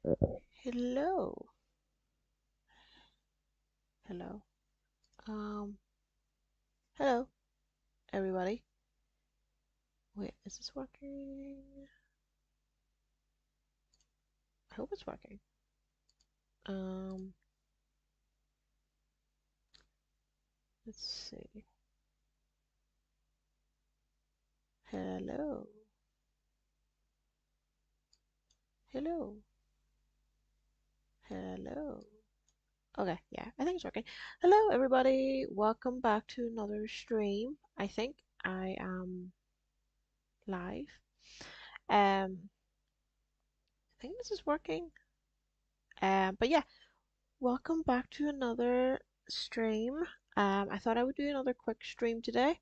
Hello. Hello. Um, hello, everybody. Wait, is this working? I hope it's working. Um, let's see. Hello. Hello. Hello. Okay, yeah, I think it's working. Hello, everybody. Welcome back to another stream. I think I am live. I think this is working. But yeah, welcome back to another stream. I thought I would do another quick stream today.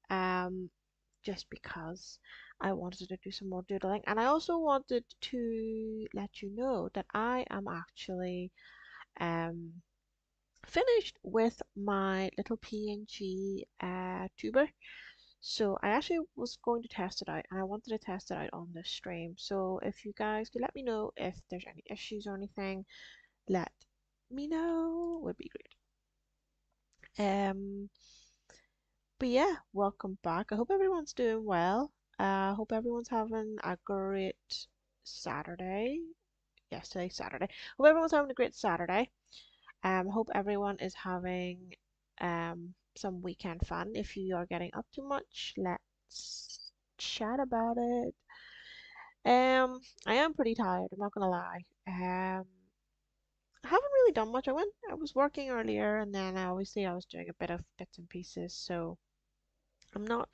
Um, just because I wanted to do some more doodling, and I also wanted to let you know that I am actually um finished with my little PNG tuber. So I actually was going to test it out, and I wanted to test it out on this stream. So if you guys could let me know if there's any issues or anything, let me know. Would be great. Um, but yeah, welcome back. I hope everyone's doing well. I hope everyone's having a great Saturday. Yes, today's Saturday. Hope everyone's having a great Saturday. Hope everyone is having some weekend fun. If you are getting up too much, let's chat about it. I am pretty tired, I'm not gonna lie. I haven't really done much. I was working earlier and then I was doing a bit of bits and pieces, so I'm not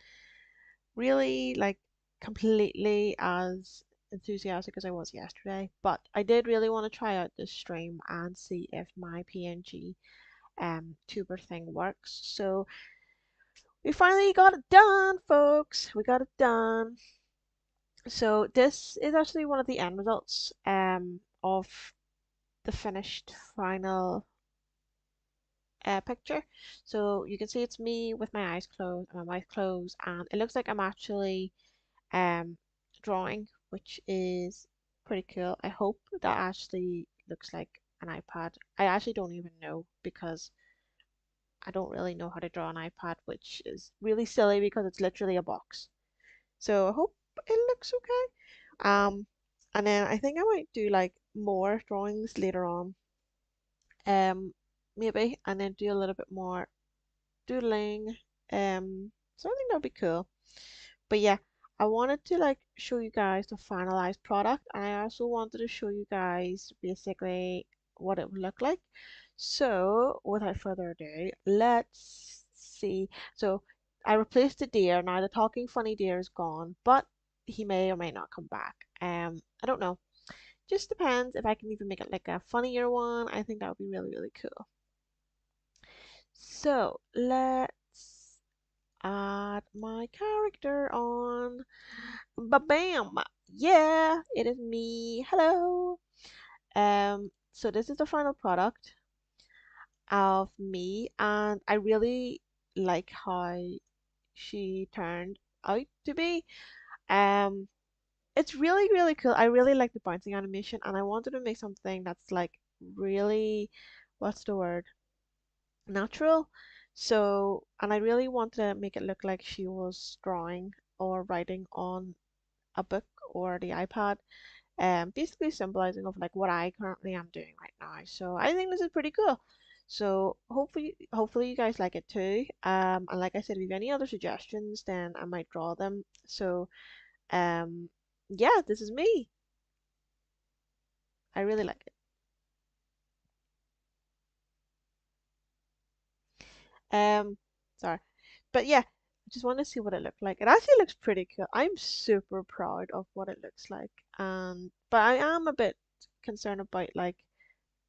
really like completely as enthusiastic as I was yesterday. But I did really want to try out this stream and see if my PNG tuber thing works. So we finally got it done, folks. We got it done. So this is actually one of the end results of the finished final picture. So you can see it's me with my eyes closed and my mouth closed, and it looks like I'm actually um drawing, which is pretty cool. I hope that actually looks like an iPad. I actually don't even know because I don't really know how to draw an iPad, which is really silly because it's literally a box. So I hope it looks okay. And then I think I might do like more drawings later on. Maybe, and then do a little bit more doodling. So I think that'll be cool. But yeah, I wanted to like show you guys the finalized product, and I also wanted to show you guys basically what it would look like. So without further ado, let's see. So I replaced the deer. Now the talking funny deer is gone, but he may or may not come back. I don't know. Just depends if I can even make it like a funnier one. I think that would be really, really cool. So let's add my character on. Ba-bam! Yeah, it is me. Hello. So this is the final product of me, and I really like how she turned out to be. Um, it's really, really cool. I really like the bouncing animation, and I wanted to make something that's like really, what's the word? Natural. So, and I really want to make it look like she was drawing or writing on a book or the iPad, basically symbolizing of like what I currently am doing right now. So I think this is pretty cool. So hopefully you guys like it too. And like I said, if you have any other suggestions, then I might draw them. So um, yeah, this is me. I really like it. Um, sorry, but yeah, I just want to see what it looked like. It actually looks pretty cool. I'm super proud of what it looks like, and but I am a bit concerned about like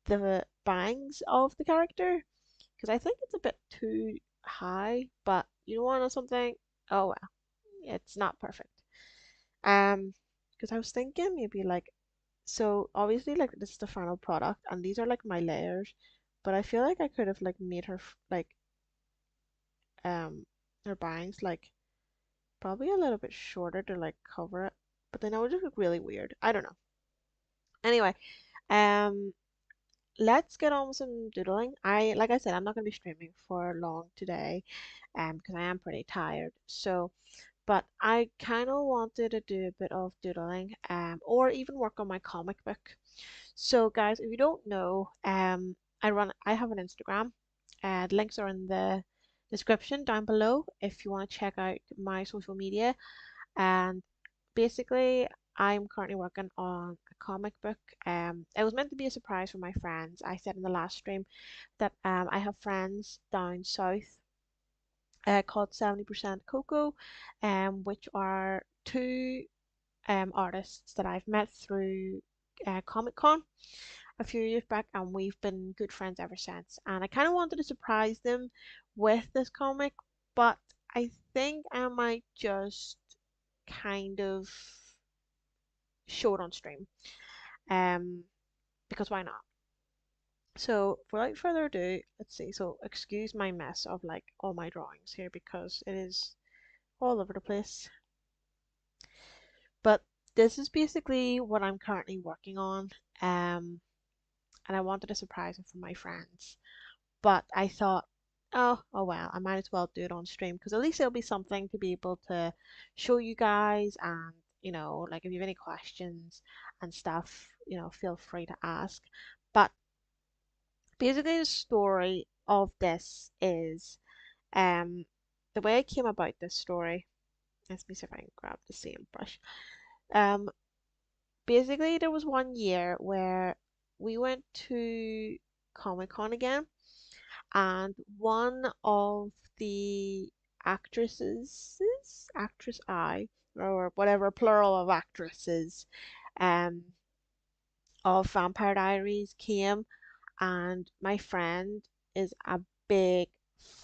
the bangs of the character because I think it's a bit too high. But you want to know something? Oh well, it's not perfect. Um, because I was thinking maybe like so obviously like this is the final product and these are like my layers, but I feel like I could have like made her like um her bangs like probably a little bit shorter to like cover it, but then I would just look really weird. I don't know. Anyway, Um, let's get on with some doodling. Like I said, I'm not going to be streaming for long today, because I am pretty tired. So, but I kind of wanted to do a bit of doodling, or even work on my comic book. So, guys, if you don't know, I have an Instagram. The links are in the description down below if you want to check out my social media. And basically, I'm currently working on a comic book. It was meant to be a surprise for my friends. I said in the last stream that I have friends down south called 70% Cocoa, which are two artists that I've met through Comic Con a few years back, and we've been good friends ever since. And I kind of wanted to surprise them with this comic, but I think I might just kind of show it on stream. Um, because why not? So without further ado, let's see. So excuse my mess of like all my drawings here because it is all over the place. But this is basically what I'm currently working on. Um, and I wanted a surprise for my friends. But I thought, oh well, I might as well do it on stream because at least it'll be something to be able to show you guys and like if you have any questions and stuff, feel free to ask. But basically the story of this is um the way I came about this story. Let me see if I can grab the same brush. Um Basically there was one year where we went to Comic Con again, and one of the actresses, actress I, or whatever plural of actresses, um, of Vampire Diaries came, and my friend is a big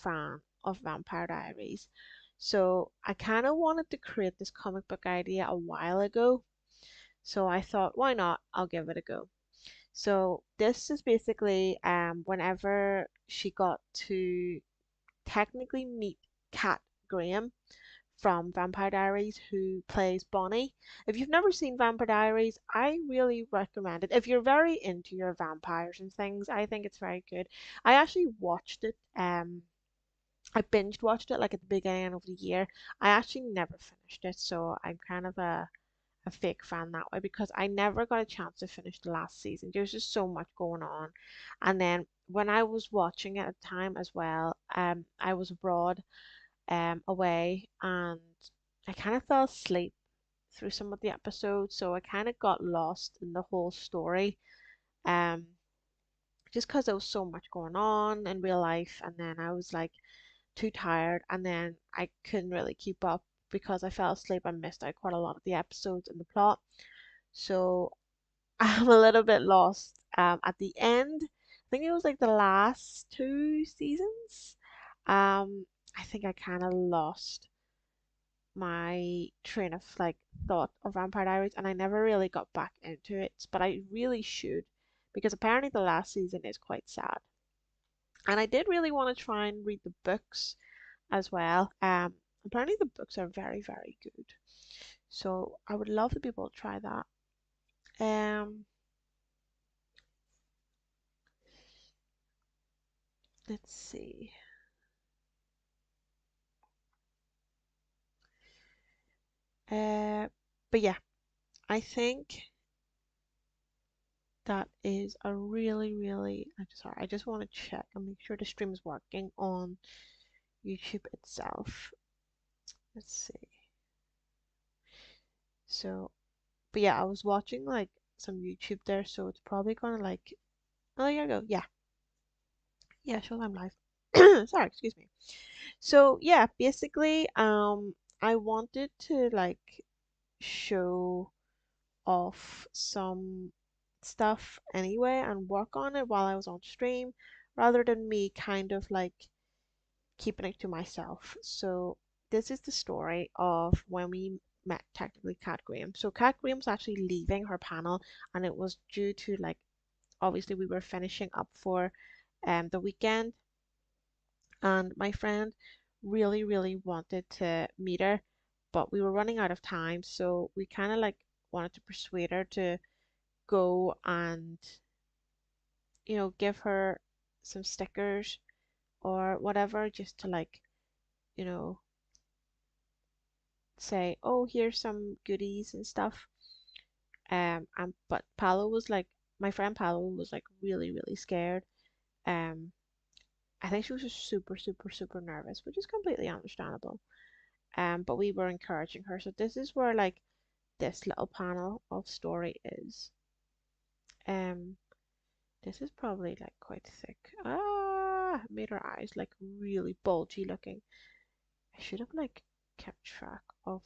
fan of Vampire Diaries. So I kind of wanted to create this comic book idea a while ago. So I thought, why not? I'll give it a go. So this is basically whenever she got to technically meet Kat Graham from Vampire Diaries, who plays Bonnie. If you've never seen Vampire Diaries, I really recommend it. If you're very into your vampires and things, I think it's very good. I actually watched it. I binged watched it like at the beginning of the year. I actually never finished it, so I'm kind of a fake fan that way because I never got a chance to finish the last season. There's just so much going on. And then when I was watching it at the time as well, I was abroad, away, and I kind of fell asleep through some of the episodes, so I kind of got lost in the whole story. Um, just because there was so much going on in real life, and then I was like too tired, and then I couldn't really keep up because I fell asleep and missed out quite a lot of the episodes and the plot. So I'm a little bit lost. At the end, I think it was like the last two seasons. I think I kind of lost my train of like thought of Vampire Diaries, and I never really got back into it, but I really should because apparently the last season is quite sad. And I did really want to try and read the books as well. Apparently the books are very, very good. So I would love to be able to try that. Um, let's see. Uh, but yeah, I think that is a really, really. I'm sorry. I just want to check and make sure the stream is working on YouTube itself. Let's see. So, but yeah, I was watching like some YouTube there, so it's probably gonna like. Oh, there you go. Yeah, yeah. Show them live. Sorry, excuse me. So yeah, basically, I wanted to like show off some stuff anyway and work on it while I was on stream, rather than me kind of like keeping it to myself. So this is the story of when we met technically Kat Graham. So Kat Graham was actually leaving her panel, and it was due to like obviously we were finishing up for the weekend, and my friend really really wanted to meet her, but we were running out of time, so we kind of like wanted to persuade her to go and, give her some stickers or whatever, just to like, you know, say, oh, here's some goodies and stuff. And but Paolo was like, my friend Paolo was like really, really scared. Um, I think she was just super, super, super nervous, which is completely understandable. But we were encouraging her. So this is where like this little panel of story is. Um, this is probably like quite thick. Ah, made her eyes like really bulgy looking. I should have like kept track of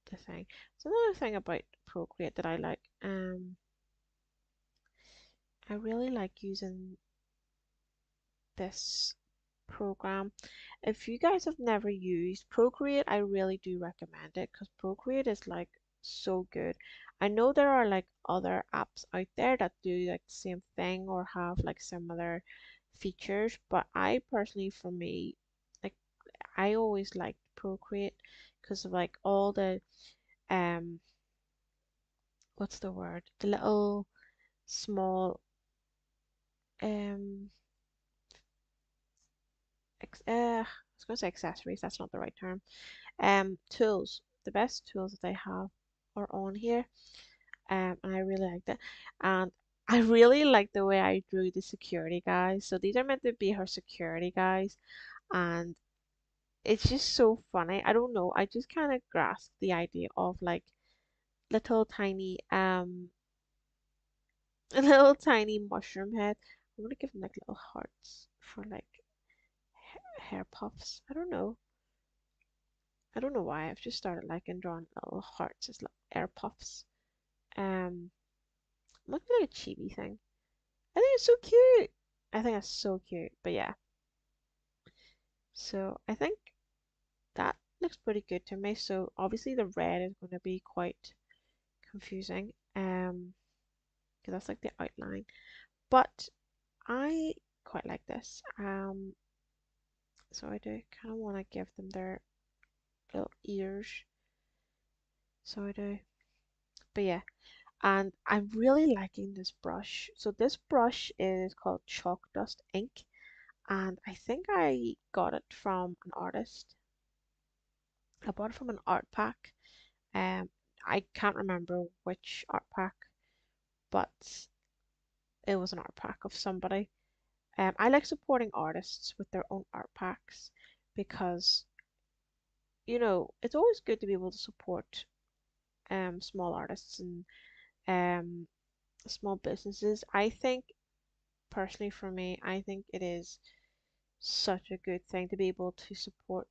the thing. So another thing about Procreate that I like. I really like using this program. If you guys have never used Procreate, I really do recommend it because Procreate is like so good. I know there are like other apps out there that do like the same thing or have like similar features, but I personally, for me, like I always liked Procreate because of like all the um what's the word? The little small um I was gonna say accessories, that's not the right term. Tools. The best tools that they have are on here. And I really liked it. And I really like the way I drew the security guys. So these are meant to be her security guys, and it's just so funny. I don't know. I just kind of grasped the idea of like little tiny a little tiny mushroom head. I'm gonna give them like little hearts for like hair puffs. I don't know why. I've just started liking drawing little hearts as little air puffs. Um, Looks like a chibi thing. I think it's so cute. I think it's so cute. But yeah, so I think that looks pretty good to me. So obviously the red is going to be quite confusing. Because that's like the outline. But I quite like this. So I do kind of want to give them their little ears. So I do. But yeah, and I'm really liking this brush. So this brush is called Chalk Dust Ink, and I think I got it from an artist. I bought it from an art pack. Um, I can't remember which art pack, but it was an art pack of somebody. I like supporting artists with their own art packs because, it's always good to be able to support small artists and um small businesses. I think personally for me, I think it is such a good thing to be able to support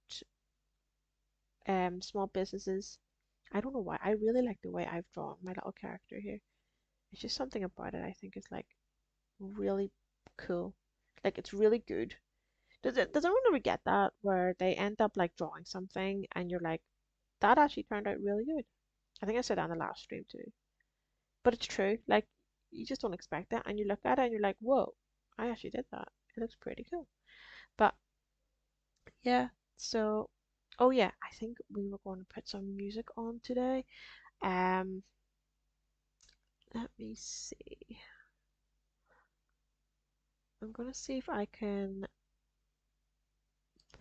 small businesses. I don't know why. I really like the way I've drawn my little character here. It's just something about it I think is like really cool. Like it's really good. Does anyone ever get that where they end up like drawing something and you're like, that actually turned out really good. I think I said that on the last stream too. But it's true. Like you just don't expect that and you look at it and you're like, whoa, I actually did that. It looks pretty cool. But yeah, so oh yeah, I think we were going to put some music on today. Um, Let me see. I'm gonna see if I can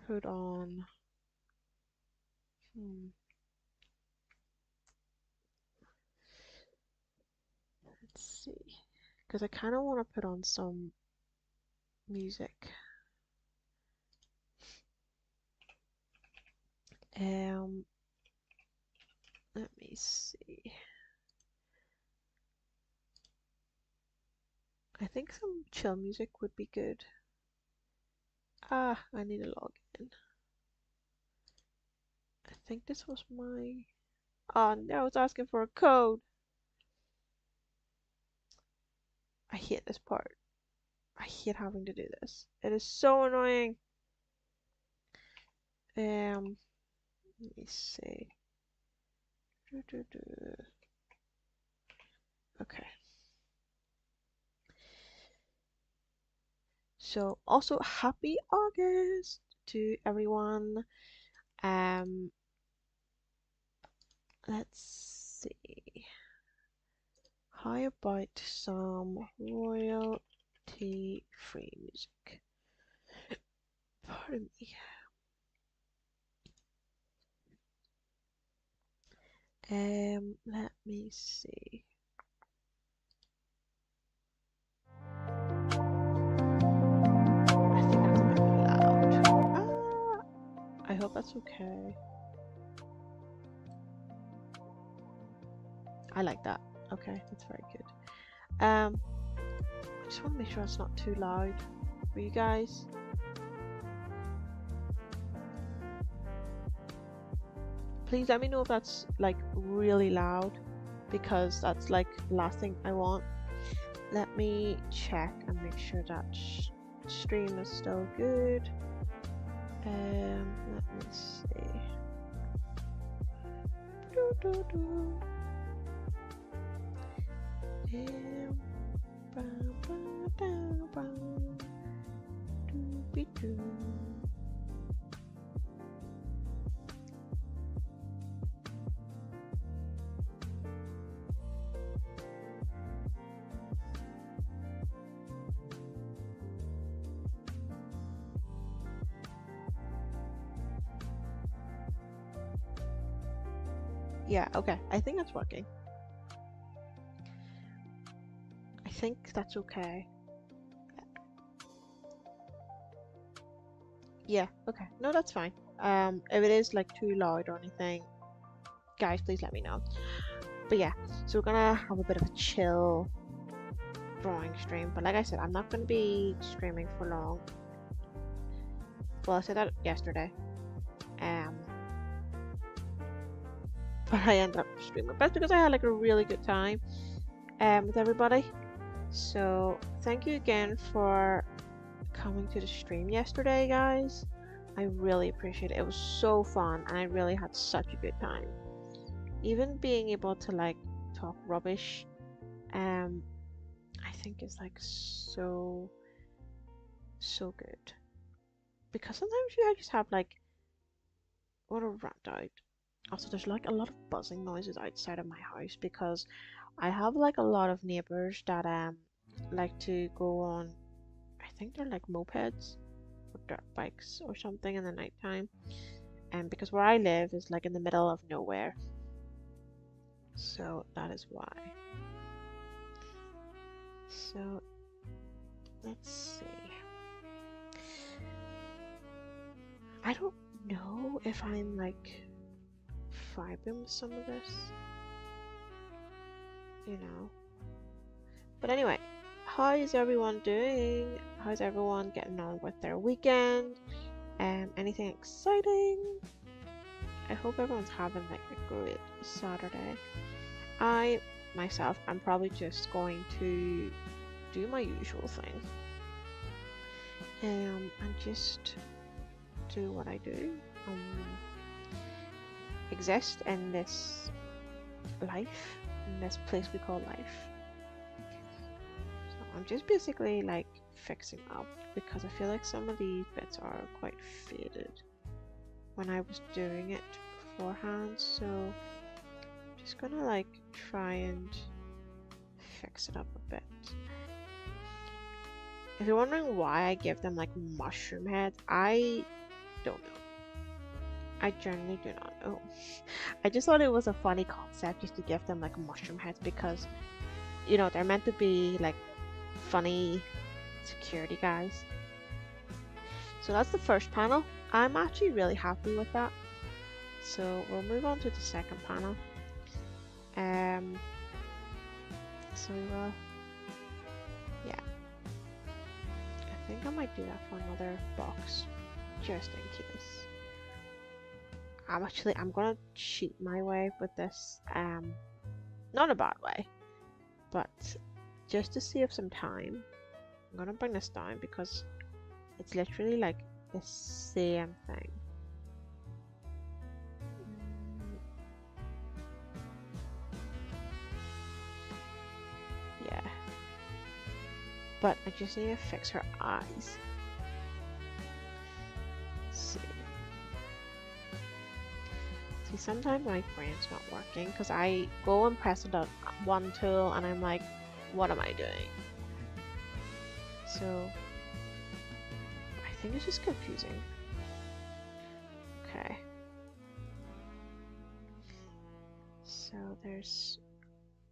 put on. Hmm, let's see, because I kind of want to put on some music. Um, Let me see. I think some chill music would be good. Ah, I need to log in. I think this was my. Oh no, it's asking for a code. I hate this part. I hate having to do this. It is so annoying. Let me see. Okay. So also happy August to everyone. Um, let's see. How about some royalty-free music? Pardon me. Let me see. I think that's a bit loud. I hope that's okay. I like that. Okay, that's very good. I just want to make sure it's not too loud for you guys. Please let me know if that's like really loud, because that's like the last thing I want. Let me check and make sure that stream is still good. Let me see. Yeah, okay. I think that's working. I think that's okay. Yeah, okay. No, that's fine. If it is like too loud or anything, guys, please let me know. But yeah, so we're gonna have a bit of a chill drawing stream. But like I said, I'm not gonna be streaming for long. Well, I said that yesterday. But I ended up streaming. That's because I had like a really good time with everybody. So thank you again for coming to the stream yesterday, guys. I really appreciate it. It was so fun and I really had such a good time. Even being able to like talk rubbish, I think is like so good. Because sometimes you just have like, what a rant out. Also, there's like a lot of buzzing noises outside of my house because I have like a lot of neighbors that like to go on, I think they're like mopeds or dirt bikes or something in the nighttime. And because where I live is like in the middle of nowhere. So that is why. So let's see. I don't know if I'm like vibing with some of this, you know. But anyway, how is everyone doing? How's everyone getting on with their weekend? Anything exciting? I hope everyone's having like a great Saturday. I myself, I'm probably just going to do my usual thing. And just do what I do. Exist in this life, in this place we call life. So I'm just basically like fixing up because I feel like some of these bits are quite faded when I was doing it beforehand. So I'm just gonna like try and fix it up a bit. If you're wondering why I give them like mushroom heads, I don't know. I generally do not know. I just thought it was a funny concept just to give them like mushroom heads because, you know, they're meant to be like funny security guys. So that's the first panel. I'm actually really happy with that. So we'll move on to the second panel. So we will, yeah. I think I might do that for another box, just in case. I'm gonna cheat my way with this, not a bad way, but just to save some time, I'm gonna bring this down because it's literally like the same thing. Yeah, but I just need to fix her eyes. Let's see. See, sometimes my brain's not working because I go and press it on one tool and I'm like, what am I doing? So I think it's just confusing. Okay. So there's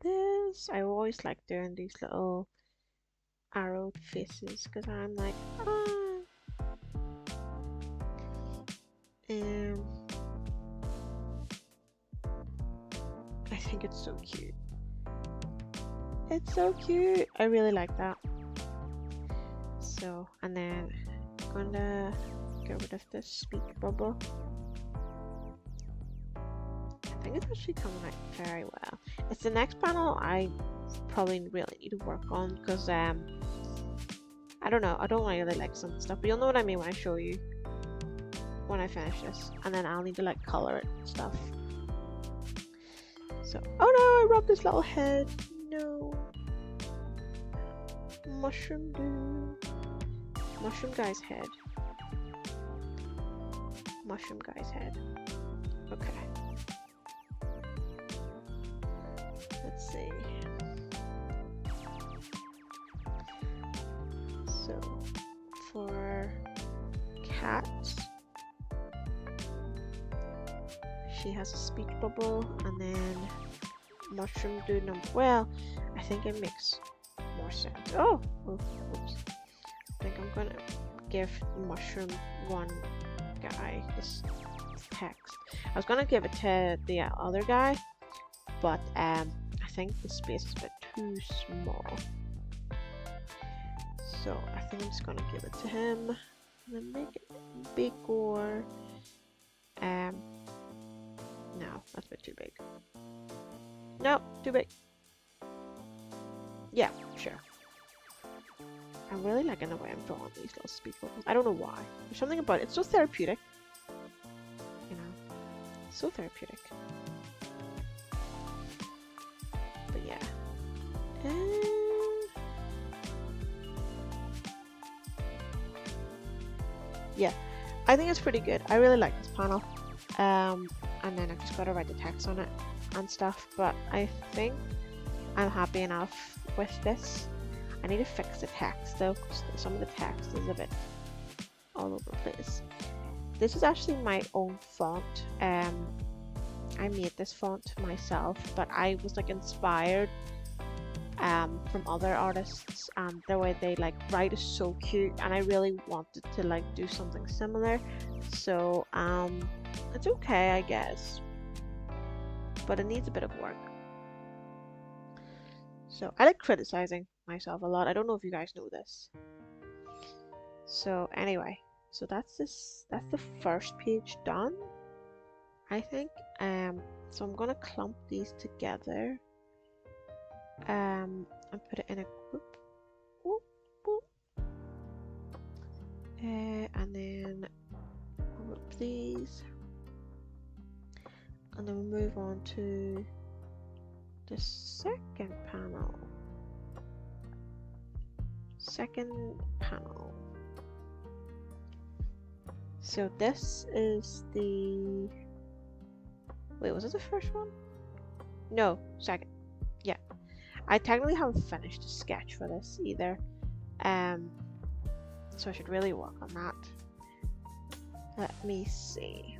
this. I always like doing these little arrowed faces because I'm like, I think it's so cute. It's so cute. I really like that. So, and then I'm gonna get rid of this speech bubble. I think it's actually coming out very well. It's the next panel I probably really need to work on because I don't know, I don't really like some stuff, but you'll know what I mean when I show you when I finish this, and then I'll need to like color it and stuff. So, oh no, I rubbed this little head. No. Mushroom dude. Mushroom guy's head. Mushroom guy's head. Okay. Let's see. So, for cats, she has a speech bubble, and then mushroom dude number. Well, I think it makes more sense. Oh, oops. I think I'm gonna give mushroom one guy this text. I was gonna give it to the other guy, but I think the space is a bit too small. So I think I'm just gonna give it to him and then make it bigger. No, that's a bit too big. No, too big. Yeah, sure. I'm really liking the way I'm drawing these little speech bubbles. I don't know why. There's something about it. It's so therapeutic. You know, so therapeutic. But yeah. Yeah, I think it's pretty good. I really like this panel. And then I've just got to write the text on it and stuff. But I think I'm happy enough with this. I need to fix the text though, because some of the text is a bit all over the place. This is actually my own font. I made this font myself, but I was like inspired from other artists, and the way they like write is so cute, and I really wanted to like do something similar. So it's okay, I guess, but it needs a bit of work. So I like criticizing myself a lot. I don't know if you guys know this. So anyway, so that's the first page done, I think. So I'm gonna clump these together and put it in a group. Whoop, whoop. And then group these, and then we move on to the second panel. So this is the... Wait, was it the first one? No, second. Yeah. I technically haven't finished a sketch for this either. So I should really work on that. Let me see.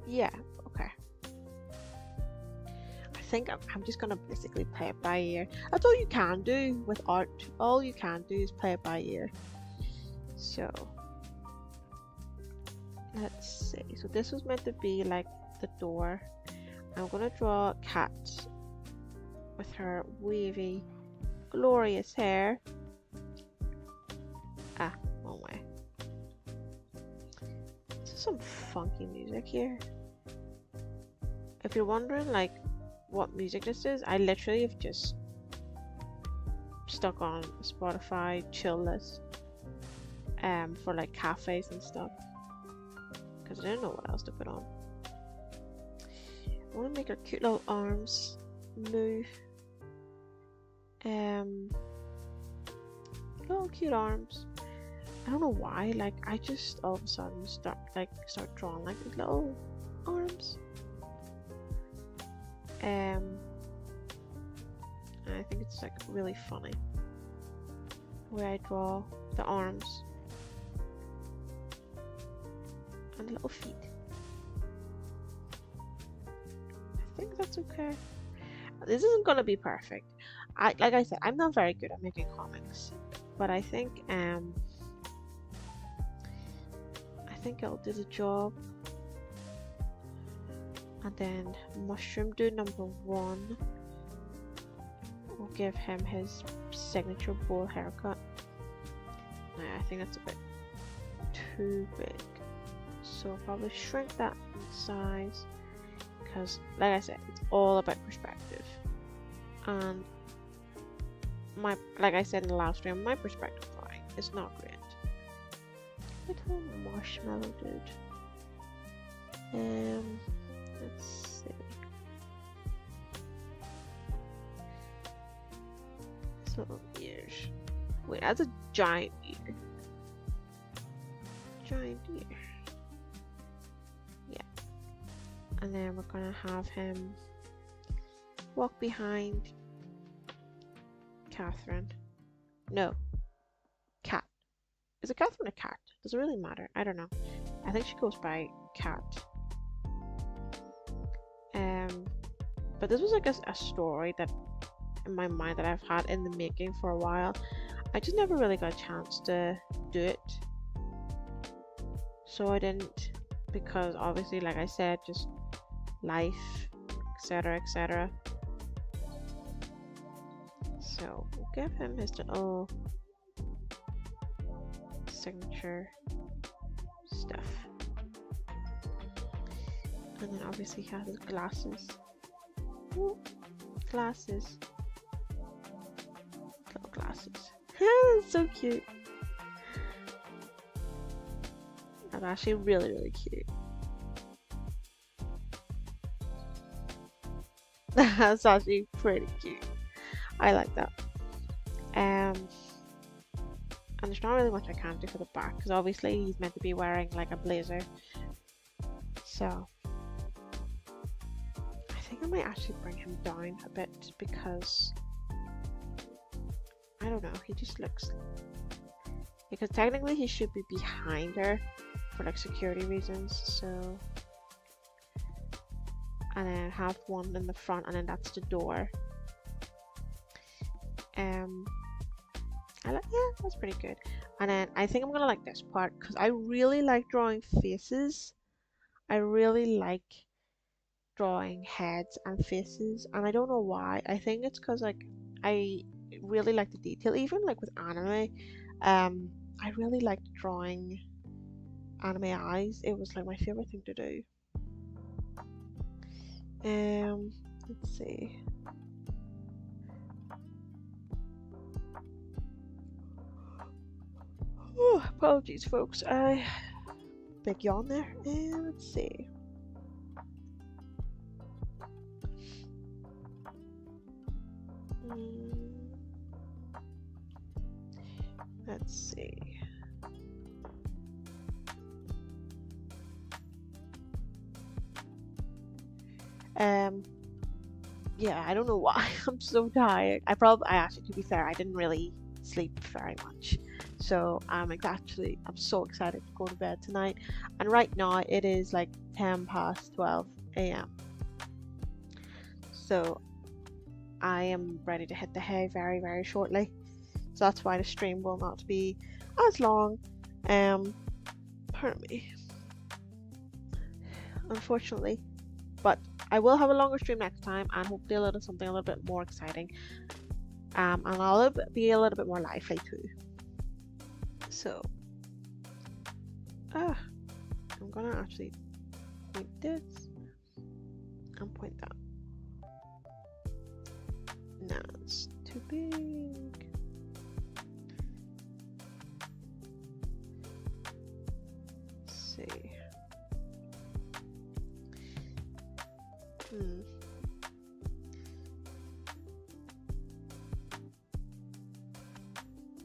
Yeah, okay. I think I'm just gonna basically play it by ear. That's all you can do with art. All you can do is play it by ear. So let's see. So this was meant to be like the door. I'm gonna draw a cat with her wavy, glorious hair. Ah, wrong way. This is some funky music here. If you're wondering like what music this is, I literally have just stuck on Spotify chill list for like cafes and stuff, because I didn't know what else to put on. I want to make her cute little arms move. Little cute arms. I don't know why, like I just all of a sudden start drawing like these little arms. And I think it's like really funny where I draw the arms and little feet. I think that's okay. This isn't gonna be perfect. Like I said, I'm not very good at making comics, but I think I'll do the job. And then Mushroom Dude number 1. We'll give him his signature bowl haircut. Now, I think that's a bit too big, so I'll probably shrink that in size, because like I said, it's all about perspective. And like I said in the last stream, my perspective drawing is not great. Little marshmallow dude. Let's see. His little ears. Wait, that's a giant ear. Giant ear. Yeah. And then we're gonna have him walk behind Catherine. No. Cat. Is it Catherine or Cat? Does it really matter? I don't know. I think she goes by Cat. But this was like a story that in my mind that I've had in the making for a while. I just never really got a chance to do it. So I didn't, because obviously, like I said, just life, etc, etc. So we'll give him his little signature stuff. And then obviously he has his glasses. Ooh, glasses. Little glasses. So cute. That's actually really, really cute. That's actually pretty cute. I like that. And there's not really much I can do for the back, because obviously he's meant to be wearing like a blazer. So I think I might actually bring him down a bit, because I don't know, he just looks, because technically he should be behind her for like security reasons. So, and then have one in the front, and then that's the door. Yeah, that's pretty good. And then I think I'm gonna like this part, because I really like drawing faces. I really like drawing heads and faces, and I don't know why. I think it's because like I really like the detail, even like with anime. I really liked drawing anime eyes. It was like my favorite thing to do. Let's see. Oh, apologies, folks. I big yawn there. And let's see. Let's see. Yeah, I don't know why. I'm so tired. I actually, to be fair, I didn't really sleep very much. So I'm so excited to go to bed tonight. And right now it is like 10 past 12 a.m. So I am ready to hit the hay very, very shortly. So that's why the stream will not be as long. Pardon me. Unfortunately. But I will have a longer stream next time, and hopefully something a little bit more exciting. And I'll be a little bit more lively too. So, I'm gonna actually point this and point that. No, it's too big. Let's see.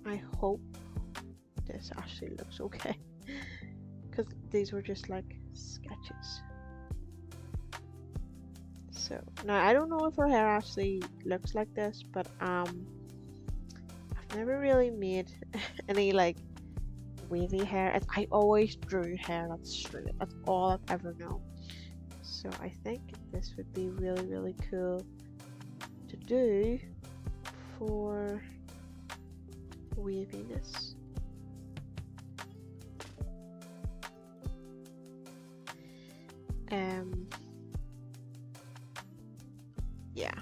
I hope this this actually looks okay. Because these were just like sketches. So now I don't know if her hair actually looks like this, but I've never really made any like wavy hair. I always drew hair that's straight. That's all I've ever known. So I think this would be really, really cool to do for waviness. Yeah.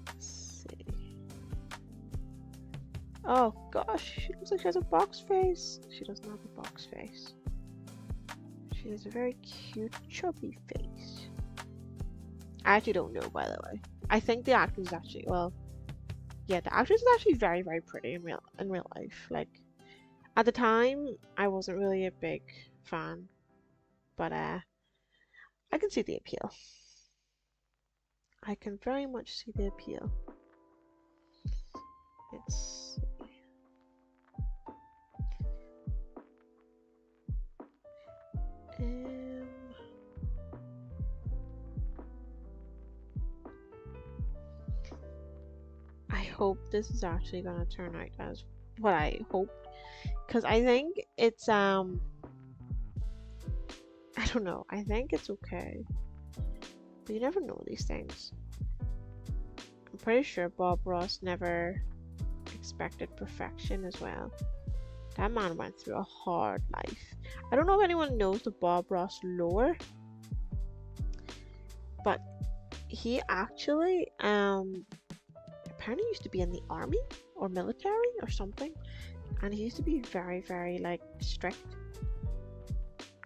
Let's see. Oh gosh, she looks like she has a box face. She doesn't have a box face. She has a very cute, chubby face. I actually don't know, by the way. I think the actress is actually, well, yeah, the actress is actually very, very pretty in real life. Like, at the time, I wasn't really a big fan, but I can see the appeal. I can very much see the appeal. Let's see. I hope this is actually gonna turn out as what I hoped, because I think it's I don't know. I think it's okay, but you never know these things. I'm pretty sure Bob Ross never expected perfection as well. That man went through a hard life. I don't know if anyone knows the Bob Ross lore, but he actually apparently used to be in the army or military or something, and he used to be very, very like strict,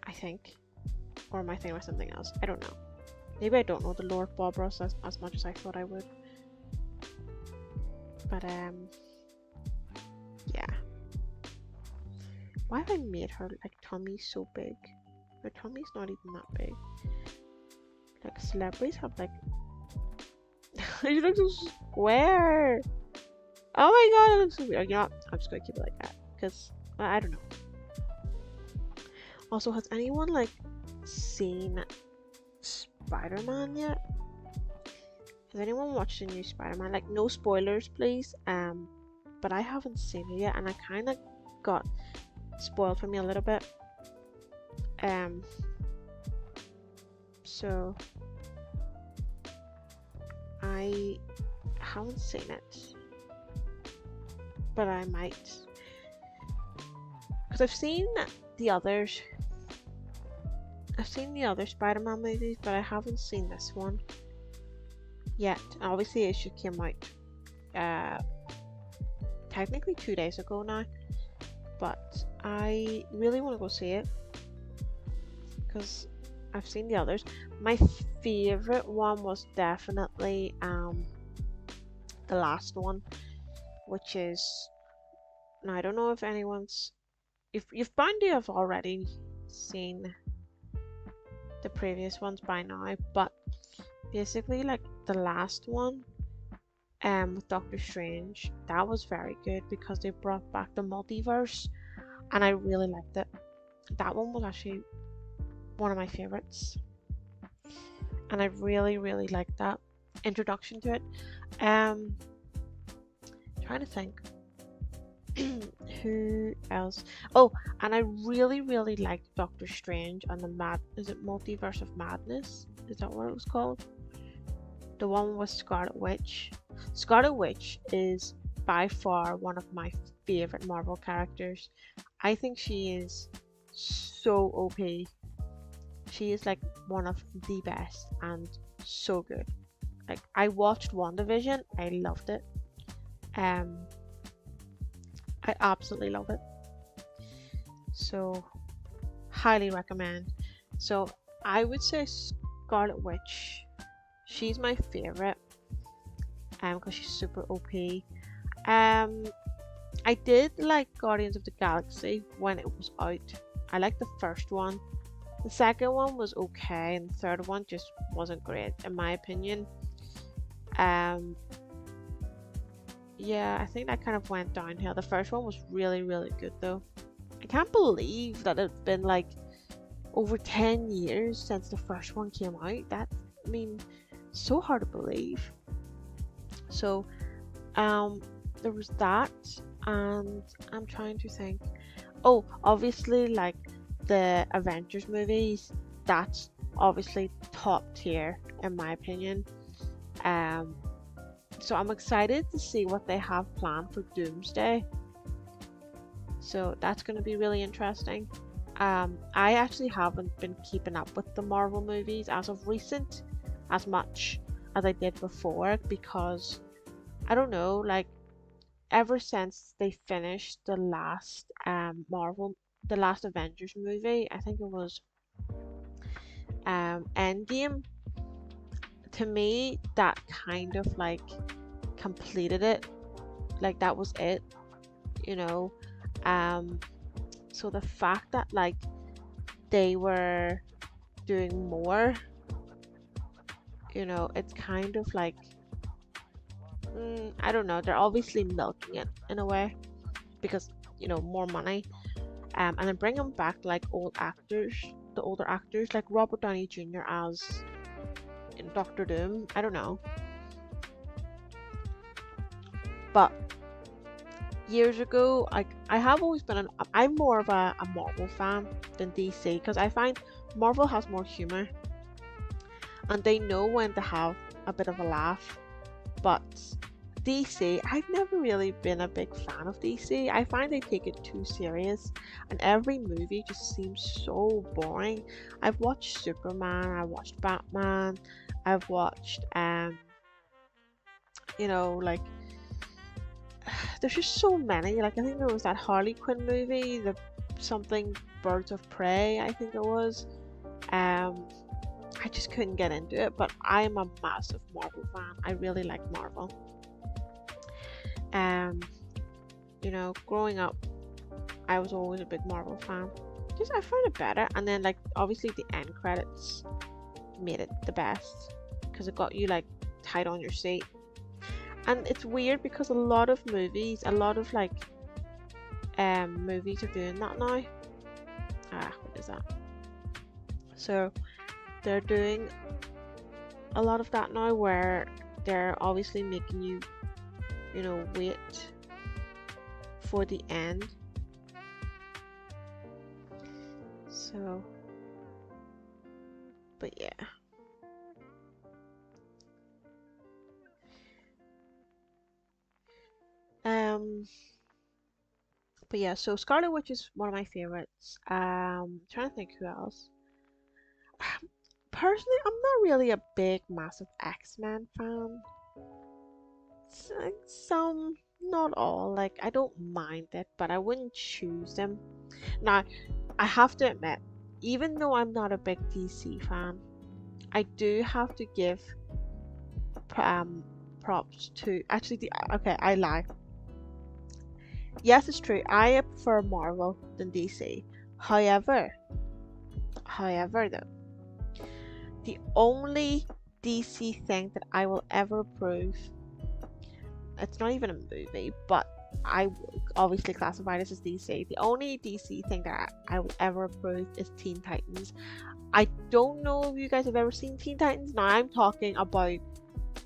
I think. Or am I thinking about something else? I don't know. Maybe I don't know the lore of Bob Ross as much as I thought I would. But yeah. Why have I made her like tummy so big? Her tummy's not even that big. Like celebrities have like she looks so square. Oh my god, it looks so weird. You know what? I'm just gonna keep it like that. Because I don't know. Also, has anyone like seen Spider-Man yet? Has anyone watched the new Spider-Man? Like, no spoilers, please. But I haven't seen it yet, and I kind of got spoiled for me a little bit. So I haven't seen it, but I might, because I've seen the others. I've seen the other Spider-Man movies, but I haven't seen this one yet. Obviously, it should came out technically 2 days ago now, but I really want to go see it because I've seen the others. My favorite one was definitely the last one, which is, now I don't know if anyone's, if you've bound to have already seen the previous ones by now, but basically like the last one with Doctor Strange, that was very good because they brought back the multiverse and I really liked it. That one was actually one of my favorites, and I really, really liked that introduction to it. Trying to think who else. Oh, and I really, really liked Doctor Strange and the is it Multiverse of Madness? Is that what it was called? The one with Scarlet Witch. Scarlet Witch is by far one of my favorite Marvel characters. I think she is so OP. She is like one of the best and so good. Like, I watched WandaVision, I loved it. I absolutely love it. So, highly recommend. So, I would say Scarlet Witch. She's my favorite. Because she's super OP. I did like Guardians of the Galaxy when it was out. I liked the first one. The second one was okay, and the third one just wasn't great, in my opinion. Yeah, yeah, I think that kind of went downhill. The first one was really, really good though. I can't believe that it's been like over 10 years since the first one came out. I mean, so hard to believe. So, um, there was that, and I'm trying to think. Oh, obviously, like the Avengers movies, that's obviously top tier in my opinion. Um, so I'm excited to see what they have planned for Doomsday. So that's going to be really interesting. I actually haven't been keeping up with the Marvel movies as of recent as much as I did before because I don't know, like ever since they finished the last the last Avengers movie, I think it was Endgame. To me, that kind of like completed it. Like that was it, you know. Um, so the fact that like they were doing more, it's kind of like I don't know. They're obviously milking it in a way because more money. And then bringing back like old actors, the older actors like Robert Downey Jr. as in Doctor Doom. I don't know, but years ago, like I have always been I'm more of a Marvel fan than DC because I find Marvel has more humor and they know when to have a bit of a laugh. But DC, I've never really been a big fan of DC. I find they take it too serious and every movie just seems so boring. I've watched Superman, I watched Batman, I've watched like there's just so many. Like I think there was that Harley Quinn movie, the something Birds of Prey, I think it was. I just couldn't get into it, but I'm a massive Marvel fan. I really like Marvel. Um, growing up, I was always a big Marvel fan. Just I found it better, and then like obviously the end credits made it the best because it got you like tight on your seat. And it's weird because a lot of movies, movies are doing that now. What is that? So they're doing a lot of that now where they're obviously making you, wait for the end. So, but yeah. But yeah, so Scarlet Witch is one of my favorites. Trying to think who else. Personally, I'm not really a big, massive X-Men fan. Some, not all. Like, I don't mind it, but I wouldn't choose them. Now, I have to admit, even though I'm not a big DC fan, I do have to give props to actually okay, I lie. Yes, it's true. I prefer Marvel than DC. However, though, the only DC thing that I will ever approve, it's not even a movie, but I obviously classify this as DC. The only DC thing that I will ever approve is Teen Titans. I don't know if you guys have ever seen Teen Titans. Now I'm talking about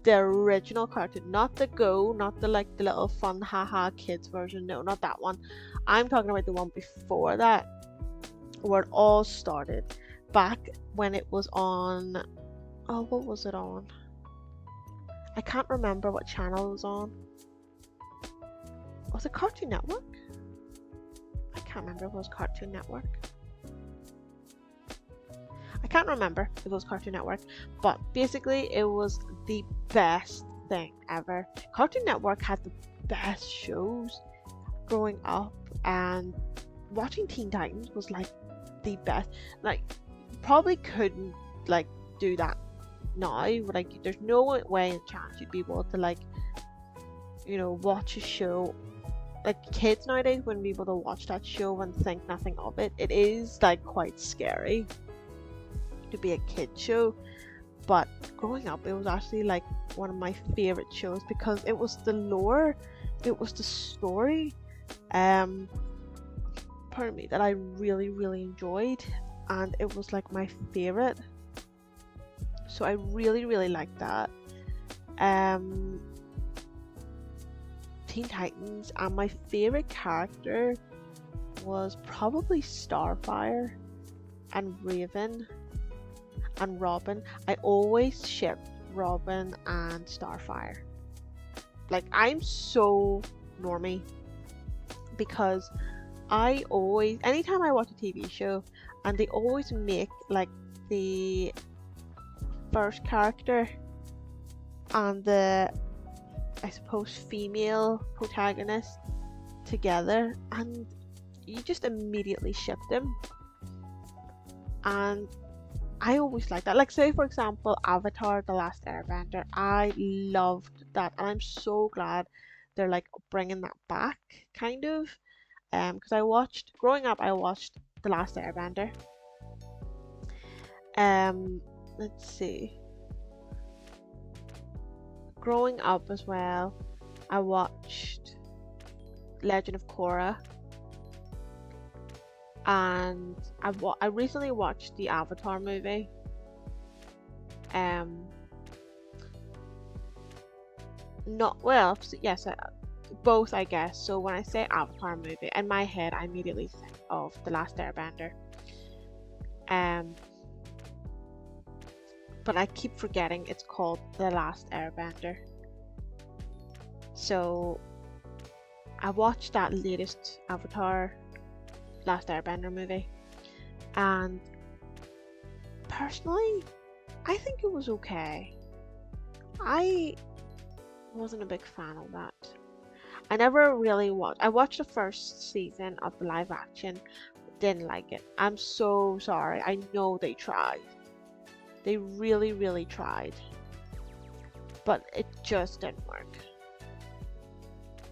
the original cartoon, not the not the like the little fun haha kids version. No, not that one. I'm talking about the one before that, where it all started. Back when it was on, oh, what was it on? I can't remember what channel it was on. Was it Cartoon Network? I can't remember if it was Cartoon Network. I can't remember if it was Cartoon Network, but basically it was the best thing ever. Cartoon Network had the best shows growing up, and watching Teen Titans was like the best. Like, probably couldn't like do that now. Like, there's no way in chance you'd be able to like, watch a show. Like, kids nowadays wouldn't be able to watch that show and think nothing of it. It is like quite scary to be a kid show, But growing up, it was actually like one of my favorite shows because it was the lore, it was the story, um, pardon me, that I really, really enjoyed, and it was like my favorite. So I really, really liked that. Um, Teen Titans, and my favorite character was probably Starfire and Raven and Robin. I always shipped Robin and Starfire. Like, I'm so normie because I always, anytime I watch a TV show and they always make like the first character and the, I suppose, female protagonist together, and you just immediately ship them. And I always like that. Like, say for example, Avatar: The Last Airbender. I loved that, and I'm so glad they're like bringing that back, kind of. Because I watched, growing up, I watched The Last Airbender. Let's see. Growing up as well, I watched Legend of Korra, and I recently watched the Avatar movie. Not well, yes, both, I guess. So when I say Avatar movie, in my head, I immediately think of The Last Airbender. But I keep forgetting it's called The Last Airbender. So I watched that latest Avatar Last Airbender movie, and personally, I think it was okay. I wasn't a big fan of that. I never really watched. I watched the first season of the live action, didn't like it. I'm so sorry. I know they tried. They really, really tried. But it just didn't work.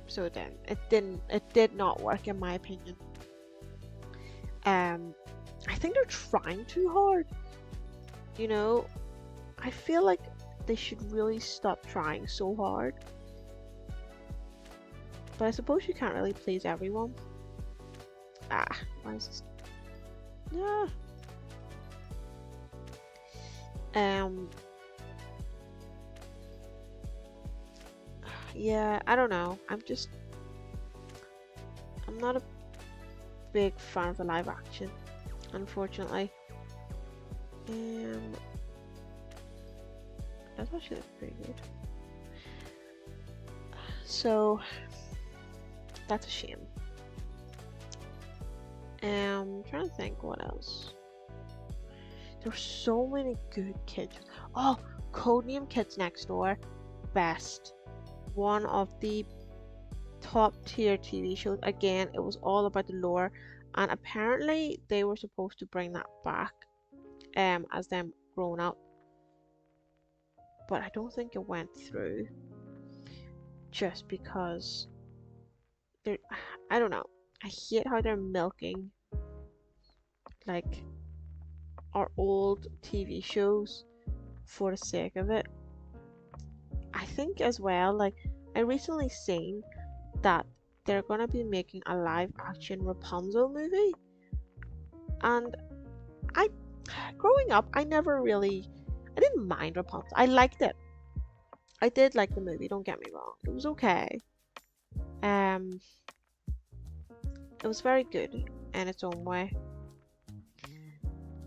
So then it did not work in my opinion. I think they're trying too hard. You know, I feel like they should really stop trying so hard. But I suppose you can't really please everyone. Why is this? Yeah. Yeah, I don't know. I'm not a big fan of the live action, unfortunately. That's actually pretty good. So that's a shame. Trying to think what else. There's so many good kids. Oh, Codename Kids Next Door, best. One of the top tier TV shows. Again, it was all about the lore, and apparently they were supposed to bring that back as them grown up, but I don't think it went through just because they're, I don't know, I hate how they're milking like our old TV shows for the sake of it. I think as well, like, I recently seen that they're gonna be making a live action Rapunzel movie, and growing up, I didn't mind Rapunzel. I liked it. I did like the movie, don't get me wrong. It was okay. It was very good in its own way.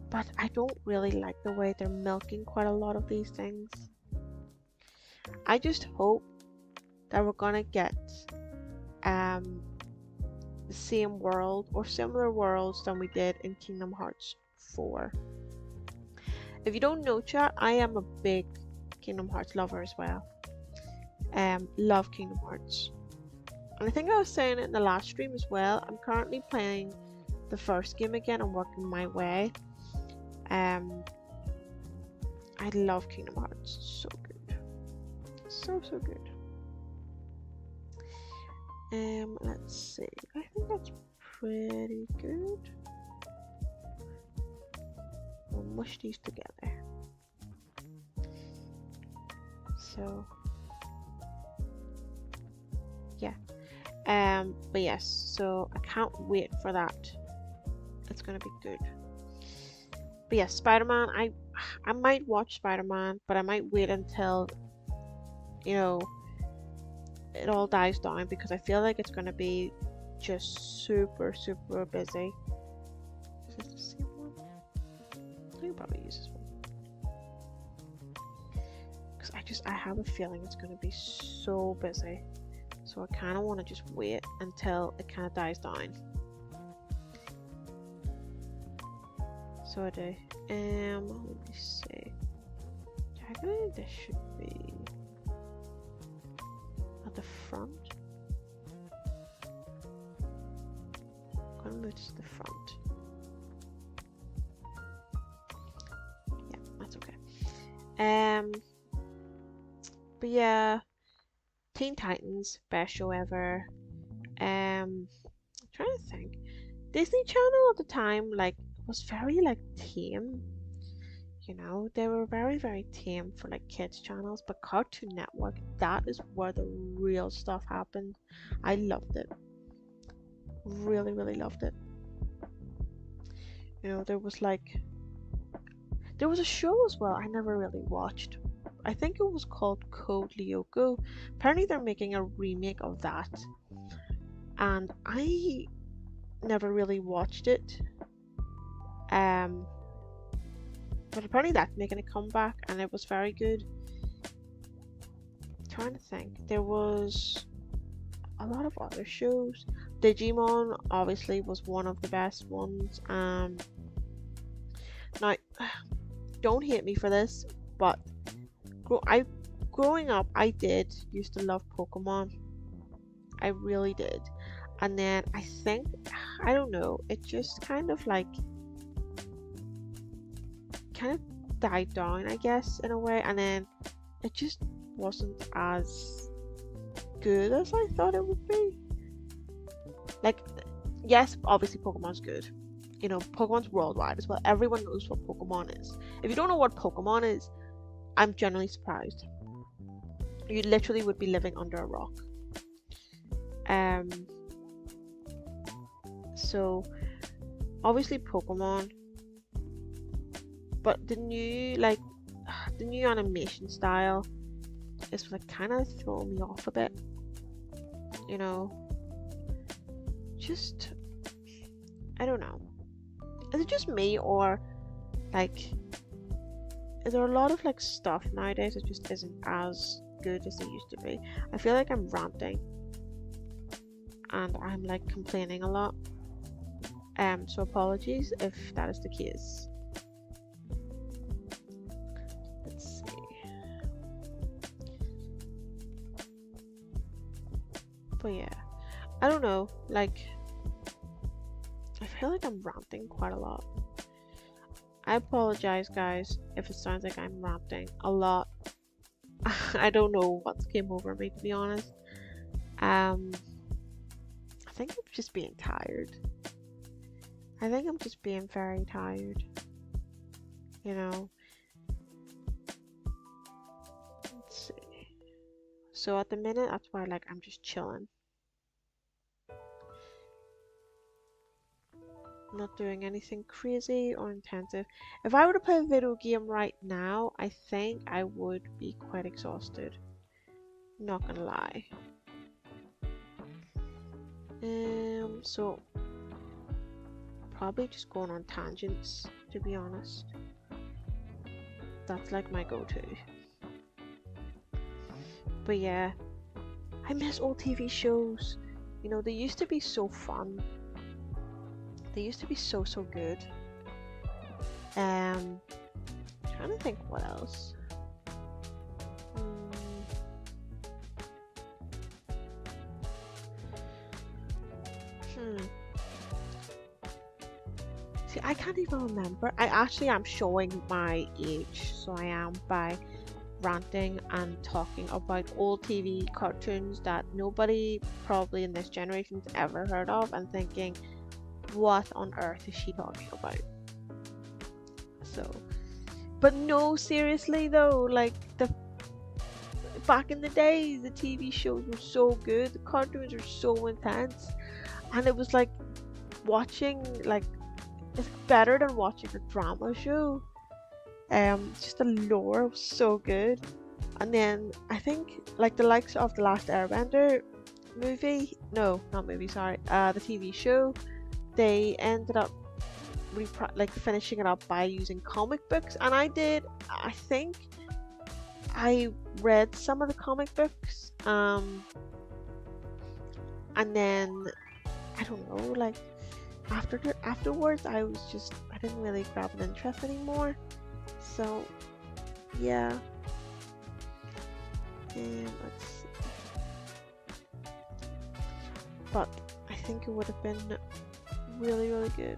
But I don't really like the way they're milking quite a lot of these things. I just hope that we're gonna get the same world or similar worlds than we did in Kingdom Hearts 4. If you don't know, chat, I am a big Kingdom Hearts lover as well. Love Kingdom Hearts. And I think I was saying it in the last stream as well. I'm currently playing the first game again and working my way. I love Kingdom Hearts. So good. So good. Let's see. I think that's pretty good. We'll mush these together. So yeah. But yes, so I can't wait for that. It's gonna be good. But yes, Spider-Man, I might watch Spider-Man, but I might wait until, you know, it all dies down, because I feel like it's gonna be just super busy. Is this the same one? I can probably use this one. Because I have a feeling it's gonna be so busy. So I kinda wanna just wait until it kinda dies down. So I do. Let me see. Diagonally, this should be at the front. I'm gonna move this to the front. Yeah, that's okay. But yeah, Teen Titans, best show ever. I'm trying to think. Disney Channel at the time, like, was very like tame. You know, they were very tame for like kids channels, but Cartoon Network, that is where the real stuff happened. I loved it. Really loved it. You know, there was a show as well I never really watched. I think it was called Code Lyoko. Apparently they're making a remake of that. And I never really watched it. But apparently that's making a comeback, and it was very good. I'm trying to think. There was a lot of other shows. Digimon obviously was one of the best ones. Now, don't hate me for this, but growing up, I did used to love Pokemon. I really did. And then I think, I don't know, it just kind of died down, I guess, in a way. And then it just wasn't as good as I thought it would be. Like, yes, obviously Pokemon's good. You know, Pokemon's worldwide as well. Everyone knows what Pokemon is. If you don't know what Pokemon is, I'm generally surprised. You literally would be living under a rock. So obviously Pokemon, but the new animation style is like kind of throwing me off a bit. You know, just I don't know. Is it just me, or like is there a lot of like stuff nowadays that just isn't as good as they used to be? I feel like I'm ranting and I'm like complaining a lot. So apologies if that is the case. Let's see. But yeah, I don't know, like I feel like I'm ranting quite a lot. I apologize guys if it sounds like I'm ranting a lot. I don't know what came over me, to be honest. I think I'm just being tired. I think I'm just being very tired. You know. Let's see. So at the minute, that's why like I'm just chilling. Not doing anything crazy or intensive. If I were to play a video game right now, I think I would be quite exhausted. Not gonna lie. So probably just going on tangents, to be honest. That's like my go-to. But yeah, I miss old TV shows. You know, they used to be so fun. They used to be so good. Trying to think what else. See, I can't even remember. I actually am showing my age, so I am, by ranting and talking about old TV cartoons that nobody probably in this generation's ever heard of, and thinking, what on earth is she talking about? So, but no, seriously though, like back in the days, the TV shows were so good, the cartoons were so intense, and it was like watching like it's better than watching a drama show. Just the lore was so good. And then I think like the likes of the Last Airbender movie, no, not movie, sorry, the TV show, they ended up like finishing it up by using comic books, and I think I read some of the comic books, and then I don't know, like afterwards I didn't really grab an interest anymore. So yeah, let's see. But I think it would have been really, really good.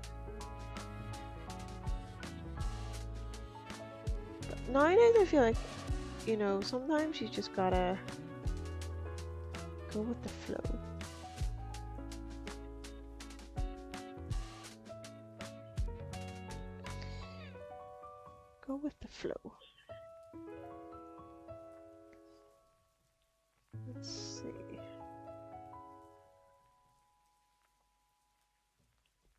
But nowadays I feel like, you know, sometimes you just gotta go with the flow. Go with the flow. Let's see.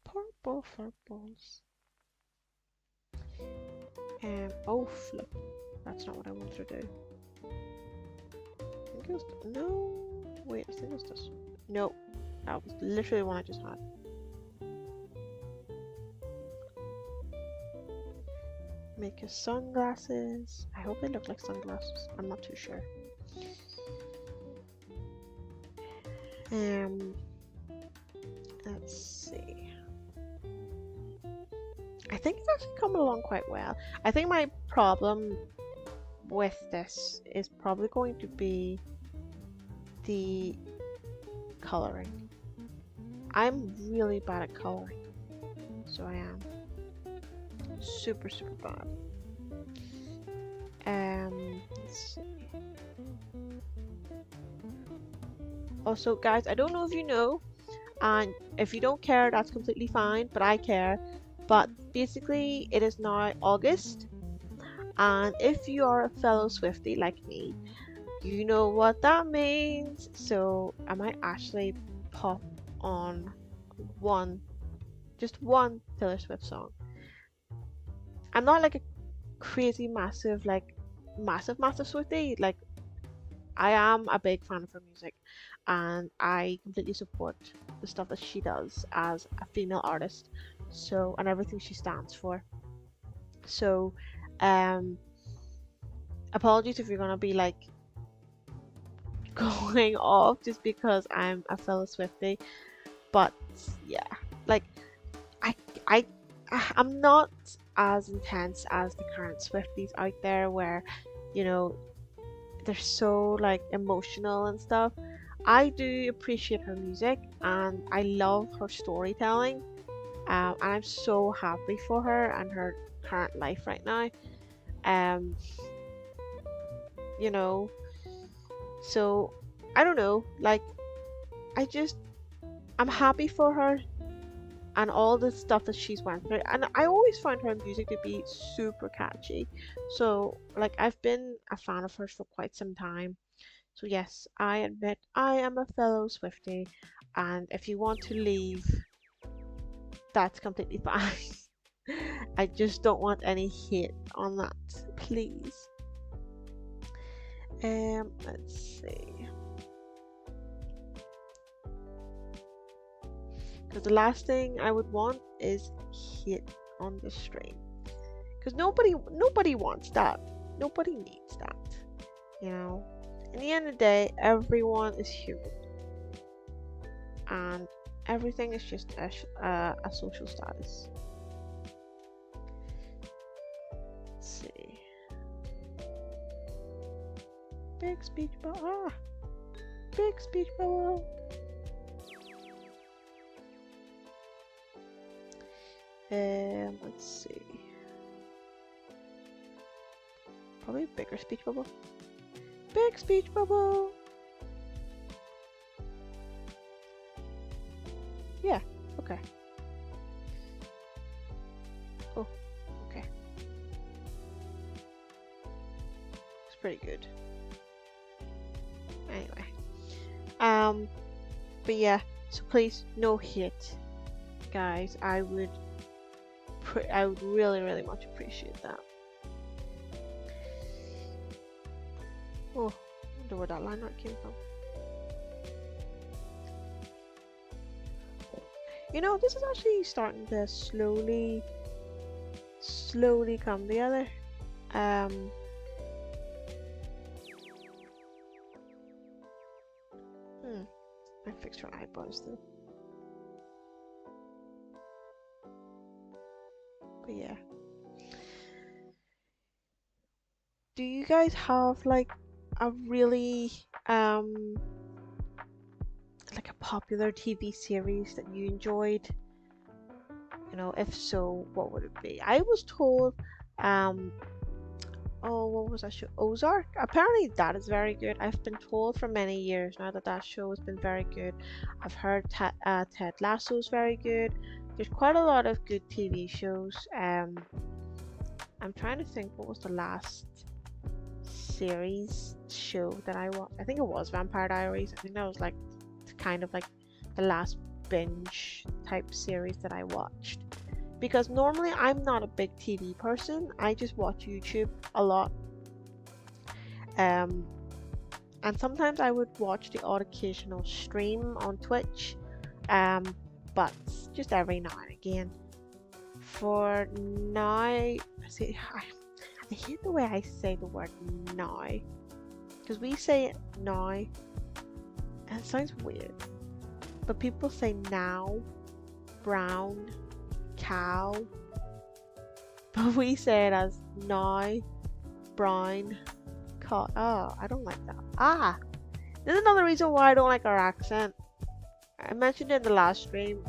Purple purples. Oh flip. That's not what I wanted to do. I think it was no. Wait, I think it was this. No, that was literally the one I just had. Make your sunglasses. I hope they look like sunglasses. I'm not too sure. Let's see. I think it's actually coming along quite well. I think my problem with this is probably going to be the coloring. I'm really bad at coloring, so I am super bad. Let's see. Also, guys, I don't know if you know, and if you don't care, that's completely fine, but I care. But basically, it is now August, and if you are a fellow Swiftie like me, you know what that means. So I might actually pop on just one Taylor Swift song. I'm not like a crazy massive Swiftie. Like, I am a big fan of her music, and I completely support the stuff that she does as a female artist. So, and everything she stands for. So, apologies if you're gonna be like going off just because I'm a fellow Swiftie, but yeah, like I'm not as intense as the current Swifties out there, where, you know, they're so like emotional and stuff. I do appreciate her music and I love her storytelling, and I'm so happy for her and her current life right now. You know, so I don't know, like I'm happy for her and all the stuff that she's went through, and I always found her music to be super catchy. So like I've been a fan of hers for quite some time. So yes, I admit I am a fellow Swiftie, and if you want to leave, that's completely fine. I just don't want any hate on that, please. Let's see. Because the last thing I would want is hate on the stream. Because nobody wants that. Nobody needs that. You know? In the end of the day, everyone is human. And everything is just a social status. Let's see. Big speech bubble. Big speech bubble. Let's see. Probably a bigger speech bubble. Big speech bubble. Yeah, okay. Oh, okay. It's pretty good. But yeah, so please, no hate, guys. I would really, really much appreciate that. Oh, I wonder where that line art came from. You know, this is actually starting to slowly come together. I fixed her eyebrows though. But yeah. Do you guys have like a really like a popular TV series that you enjoyed? You know, if so, what would it be? I was told oh, what was that show? Ozark? Apparently that is very good. I've been told for many years now that that show has been very good. I've heard Ted Lasso is very good. There's quite a lot of good TV shows. I'm trying to think what was the last series show that I watched. I think it was Vampire Diaries. I think that was like kind of like the last binge type series that I watched. Because normally I'm not a big TV person. I just watch YouTube a lot. And sometimes I would watch the odd occasional stream on Twitch. But just every now and again. For now, see, I hate the way I say the word now. Because we say it now, and it sounds weird. But people say now, brown, cow, but we say it as now, brown, cut. Oh, I don't like that. This is another reason why I don't like our accent. I mentioned it in the last stream.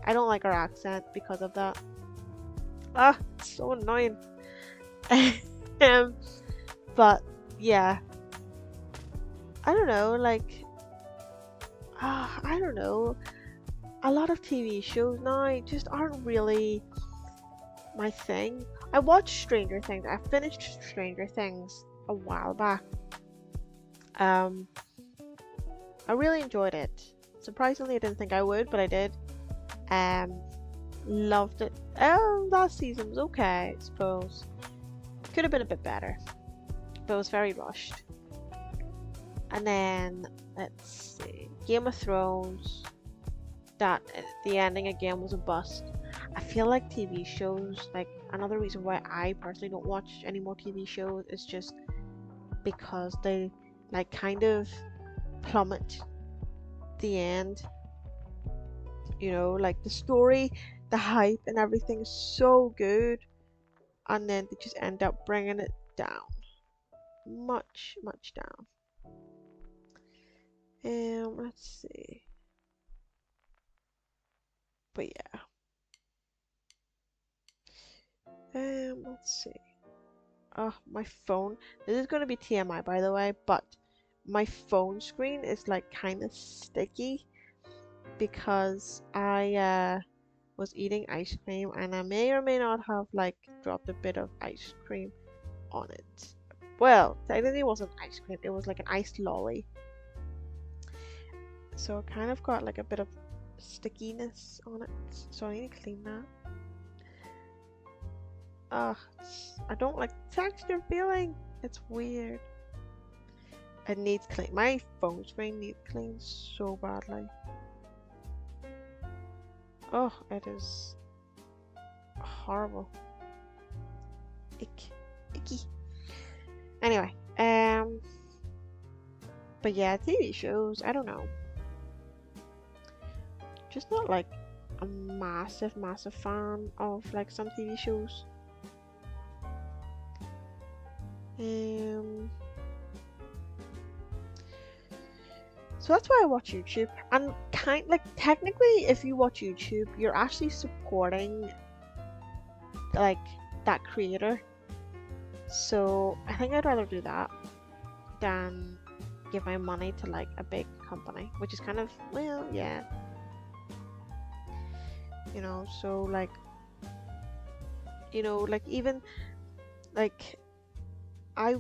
I don't like our accent because of that. It's so annoying. But yeah, I don't know, like, I don't know. A lot of TV shows now just aren't really my thing. I watched Stranger Things. I finished Stranger Things a while back. I really enjoyed it. Surprisingly, I didn't think I would, but I did. Loved it. Last season was okay, I suppose. Could have been a bit better, but it was very rushed. And then, let's see, Game of Thrones. That the ending again was a bust. I feel like TV shows, like another reason why I personally don't watch any more TV shows is just because they like kind of plummet the end. You know, like the story, the hype and everything is so good, and then they just end up bringing it down. Much down. Let's see. But yeah. Let's see. Oh, my phone. This is gonna be TMI, by the way, but my phone screen is like kind of sticky because I was eating ice cream and I may or may not have like dropped a bit of ice cream on it. Well, technically it wasn't ice cream, it was like an iced lolly. So it kind of got like a bit of stickiness on it, so I need to clean that. I don't like texture feeling. It's weird. It needs clean. My phone screen needs clean so badly. Oh, it is horrible. Icky. Anyway, but yeah, TV shows, I don't know. Just not like a massive fan of like some TV shows. So that's why I watch YouTube, and technically if you watch YouTube you're actually supporting like that creator, so I think I'd rather do that than give my money to like a big company, which is kind of, well, yeah, you know. So like, you know, like even like I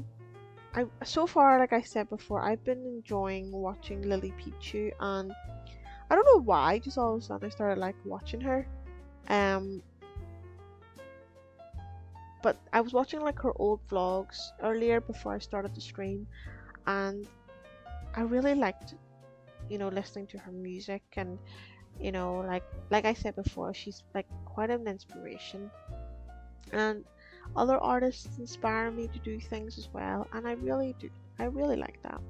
I so far, like I said before, I've been enjoying watching Lily Pichu, and I don't know why, just all of a sudden I started like watching her. Um, but I was watching like her old vlogs earlier before I started the stream, and I really liked, listening to her music, and like I said before, she's like quite an inspiration, and other artists inspire me to do things as well, and I really do. I really like that,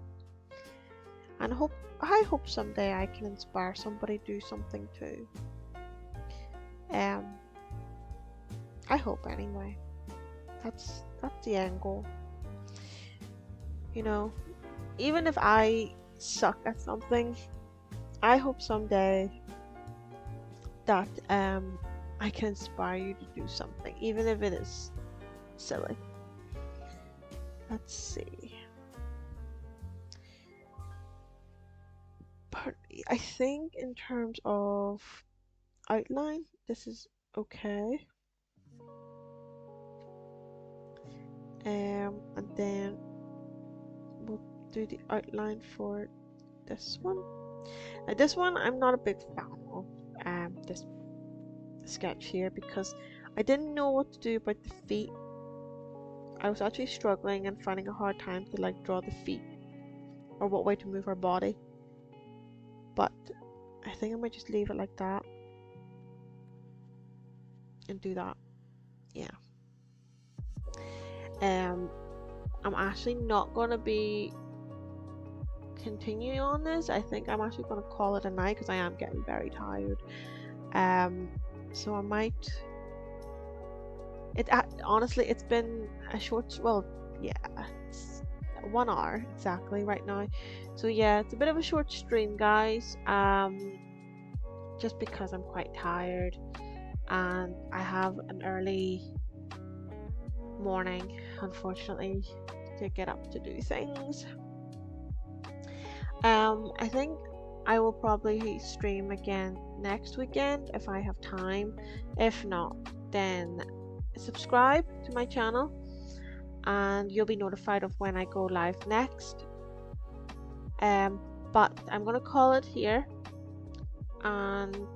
and I hope someday I can inspire somebody to do something too. Um, I hope anyway. That's the end goal. You know, even if I suck at something, I hope someday that I can inspire you to do something, even if it is silly. Let's see. I think in terms of outline, this is okay. And then we'll do the outline for this one. Now this one I'm not a big fan of, this sketch here, because I didn't know what to do about the feet. I was actually struggling and finding a hard time to like draw the feet or what way to move her body, but I think I might just leave it like that and do that. Yeah. I'm actually not gonna be continuing on this. I think I'm actually gonna call it a night because I am getting very tired. So I might. Honestly, it's been a short. Well, yeah, it's 1 hour exactly right now. So yeah, it's a bit of a short stream, guys. Just because I'm quite tired and I have an early morning, unfortunately, to get up to do things. I think I will probably stream again next weekend if I have time. If not, then subscribe to my channel and you'll be notified of when I go live next. But I'm gonna call it here, and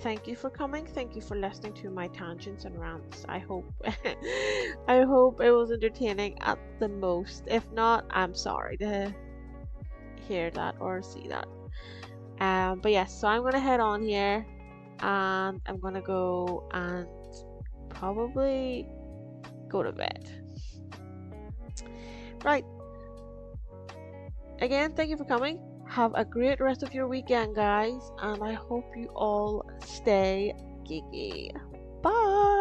thank you for coming. Thank you for listening to my tangents and rants. I hope I hope it was entertaining at the most. If not, I'm sorry to hear that or see that. But yes, so I'm gonna head on here and I'm gonna go and probably go to bed. Right. Again, thank you for coming. Have a great rest of your weekend, guys, and I hope you all stay geeky. Bye!